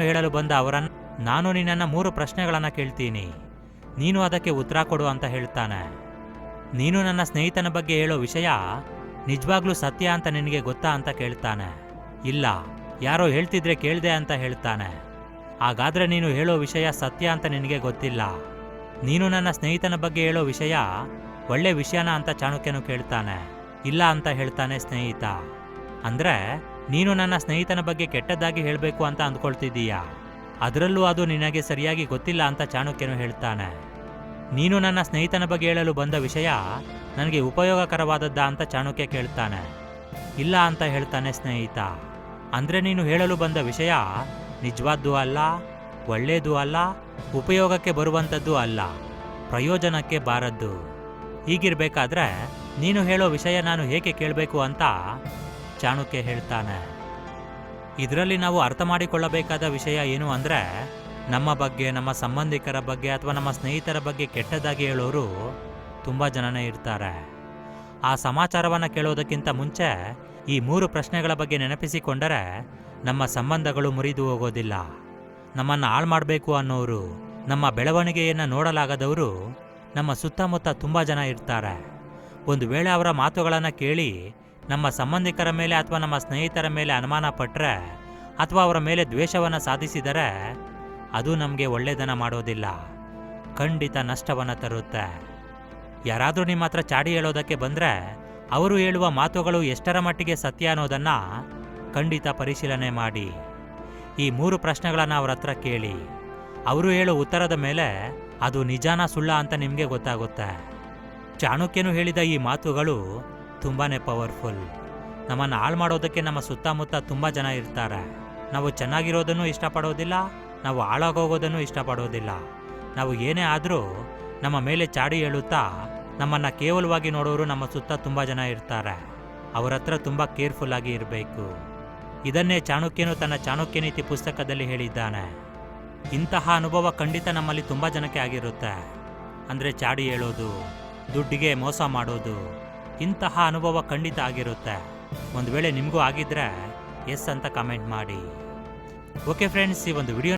ಹೇಳಲು ಬಂದ ಅವರನ್ನು, ನಾನು ನಿನ್ನನ್ನು 3 ಪ್ರಶ್ನೆಗಳನ್ನು ಕೇಳ್ತೀನಿ, ನೀನು ಅದಕ್ಕೆ ಉತ್ತರ ಕೊಡು ಅಂತ ಹೇಳ್ತಾನೆ. ನೀನು ನನ್ನ ಸ್ನೇಹಿತನ ಬಗ್ಗೆ ಹೇಳೋ ವಿಷಯ ನಿಜವಾಗ್ಲೂ ಸತ್ಯ ಅಂತ ನಿನಗೆ ಗೊತ್ತಾ ಅಂತ ಕೇಳ್ತಾನೆ. ಇಲ್ಲ, ಯಾರೋ ಹೇಳ್ತಿದ್ರೆ ಕೇಳ್ದೆ ಅಂತ ಹೇಳ್ತಾನೆ. ಹಾಗಾದ್ರೆ ನೀನು ಹೇಳೋ ವಿಷಯ ಸತ್ಯ ಅಂತ ನಿನಗೆ ಗೊತ್ತಿಲ್ಲ. ನೀನು ನನ್ನ ಸ್ನೇಹಿತನ ಬಗ್ಗೆ ಹೇಳೋ ವಿಷಯ ಒಳ್ಳೆ ವಿಷಯನ ಅಂತ ಚಾಣಕ್ಯನು ಕೇಳ್ತಾನೆ. ಇಲ್ಲ ಅಂತ ಹೇಳ್ತಾನೆ ಸ್ನೇಹಿತ. ಅಂದ್ರೆ ನೀನು ನನ್ನ ಸ್ನೇಹಿತನ ಬಗ್ಗೆ ಕೆಟ್ಟದ್ದಾಗಿ ಹೇಳಬೇಕು ಅಂತ ಅಂದ್ಕೊಳ್ತಿದ್ದೀಯಾ, ಅದರಲ್ಲೂ ಅದು ನಿನಗೆ ಸರಿಯಾಗಿ ಗೊತ್ತಿಲ್ಲ ಅಂತ ಚಾಣಕ್ಯನು ಹೇಳ್ತಾನೆ. ನೀನು ನನ್ನ ಸ್ನೇಹಿತನ ಬಗ್ಗೆ ಹೇಳಲು ಬಂದ ವಿಷಯ ನನಗೆ ಉಪಯೋಗಕರವಾದದ್ದ ಅಂತ ಚಾಣಕ್ಯ ಕೇಳ್ತಾನೆ. ಇಲ್ಲ ಅಂತ ಹೇಳ್ತಾನೆ ಸ್ನೇಹಿತ. ಅಂದ್ರೆ ನೀನು ಹೇಳಲು ಬಂದ ವಿಷಯ ನಿಜವಾದ್ದೂ ಅಲ್ಲ, ಒಳ್ಳೆಯದೂ ಅಲ್ಲ, ಉಪಯೋಗಕ್ಕೆ ಬರುವಂಥದ್ದು ಅಲ್ಲ, ಪ್ರಯೋಜನಕ್ಕೆ ಬಾರದ್ದು. ಹೀಗಿರ್ಬೇಕಾದ್ರೆ ನೀನು ಹೇಳೋ ವಿಷಯ ನಾನು ಹೇಗೆ ಕೇಳಬೇಕು ಅಂತ ಚಾಣಕ್ಯ ಹೇಳ್ತಾನೆ. ಇದರಲ್ಲಿ ನಾವು ಅರ್ಥ ಮಾಡಿಕೊಳ್ಳಬೇಕಾದ ವಿಷಯ ಏನು ಅಂದರೆ, ನಮ್ಮ ಬಗ್ಗೆ, ನಮ್ಮ ಸಂಬಂಧಿಕರ ಬಗ್ಗೆ ಅಥವಾ ನಮ್ಮ ಸ್ನೇಹಿತರ ಬಗ್ಗೆ ಕೆಟ್ಟದಾಗಿ ಹೇಳೋರು ತುಂಬ ಜನನೇ ಇರ್ತಾರೆ. ಆ ಸಮಾಚಾರವನ್ನು ಕೇಳೋದಕ್ಕಿಂತ ಮುಂಚೆ ಈ 3 ಪ್ರಶ್ನೆಗಳ ಬಗ್ಗೆ ನೆನಪಿಸಿಕೊಂಡರೆ ನಮ್ಮ ಸಂಬಂಧಗಳು ಮುರಿದು ಹೋಗೋದಿಲ್ಲ. ನಮ್ಮನ್ನು ಹಾಳು ಮಾಡಬೇಕು ಅನ್ನೋರು, ನಮ್ಮ ಬೆಳವಣಿಗೆಯನ್ನು ನೋಡಲಾಗದವರು ನಮ್ಮ ಸುತ್ತಮುತ್ತ ತುಂಬ ಜನ ಇರ್ತಾರೆ. ಒಂದು ವೇಳೆ ಅವರ ಮಾತುಗಳನ್ನು ಕೇಳಿ ನಮ್ಮ ಸಂಬಂಧಿಕರ ಮೇಲೆ ಅಥವಾ ನಮ್ಮ ಸ್ನೇಹಿತರ ಮೇಲೆ ಅನುಮಾನ ಪಟ್ಟರೆ ಅಥವಾ ಅವರ ಮೇಲೆ ದ್ವೇಷವನ್ನು ಸಾಧಿಸಿದರೆ ಅದು ನಮಗೆ ಒಳ್ಳೆಯದನ್ನು ಮಾಡೋದಿಲ್ಲ, ಖಂಡಿತ ನಷ್ಟವನ್ನು ತರುತ್ತೆ. ಯಾರಾದರೂ ನಿಮ್ಮ ಹತ್ರ ಚಾಡಿ ಹೇಳೋದಕ್ಕೆ ಬಂದರೆ ಅವರು ಹೇಳುವ ಮಾತುಗಳು ಎಷ್ಟರ ಮಟ್ಟಿಗೆ ಸತ್ಯ ಅನ್ನೋದನ್ನು ಖಂಡಿತ ಪರಿಶೀಲನೆ ಮಾಡಿ. ಈ 3 ಪ್ರಶ್ನೆಗಳನ್ನು ಅವ್ರ ಹತ್ರ ಕೇಳಿ. ಅವರು ಹೇಳೋ ಉತ್ತರದ ಮೇಲೆ ಅದು ನಿಜಾನ ಸುಳ್ಳ ಅಂತ ನಿಮಗೆ ಗೊತ್ತಾಗುತ್ತೆ. ಚಾಣಕ್ಯನು ಹೇಳಿದ ಈ ಮಾತುಗಳು ತುಂಬಾ ಪವರ್ಫುಲ್. ನಮ್ಮನ್ನು ಹಾಳು ಮಾಡೋದಕ್ಕೆ ನಮ್ಮ ಸುತ್ತಮುತ್ತ ತುಂಬ ಜನ ಇರ್ತಾರೆ. ನಾವು ಚೆನ್ನಾಗಿರೋದನ್ನು ಇಷ್ಟಪಡೋದಿಲ್ಲ, ನಾವು ಹಾಳಾಗೋಗೋದನ್ನು ಇಷ್ಟಪಡೋದಿಲ್ಲ. ನಾವು ಏನೇ ಆದರೂ ನಮ್ಮ ಮೇಲೆ ಚಾಡಿ ಹೇಳುತ್ತಾ ನಮ್ಮನ್ನು ಕೇವಲವಾಗಿ ನೋಡೋರು ನಮ್ಮ ಸುತ್ತ ತುಂಬ ಜನ ಇರ್ತಾರೆ. ಅವರ ಹತ್ರ ತುಂಬ ಕೇರ್ಫುಲ್ ಆಗಿ ಇರಬೇಕು. ಇದನ್ನೇ ಚಾಣಕ್ಯನು ತನ್ನ ಚಾಣಕ್ಯ ನೀತಿ ಪುಸ್ತಕದಲ್ಲಿ ಹೇಳಿದ್ದಾನೆ. ಇಂತಹ ಅನುಭವ ಖಂಡಿತ ನಮ್ಮಲ್ಲಿ ತುಂಬ ಜನಕ್ಕೆ ಆಗಿರುತ್ತೆ. ಅಂದರೆ ಚಾಡಿ ಹೇಳೋದು, ದುಡ್ಡಿಗೆ ಮೋಸ ಮಾಡೋದು, ಇಂತಹ ಅನುಭವ ಖಂಡಿತ ಆಗಿರುತ್ತೆ. ಒಂದು ವೇಳೆ ನಿಮಗೂ ಆಗಿದ್ರೆ ಎಸ್ ಅಂತ ಕಮೆಂಟ್ ಮಾಡಿ. ಓಕೆ ಫ್ರೆಂಡ್ಸ್, ಈ ಒಂದು ವಿಡಿಯೋ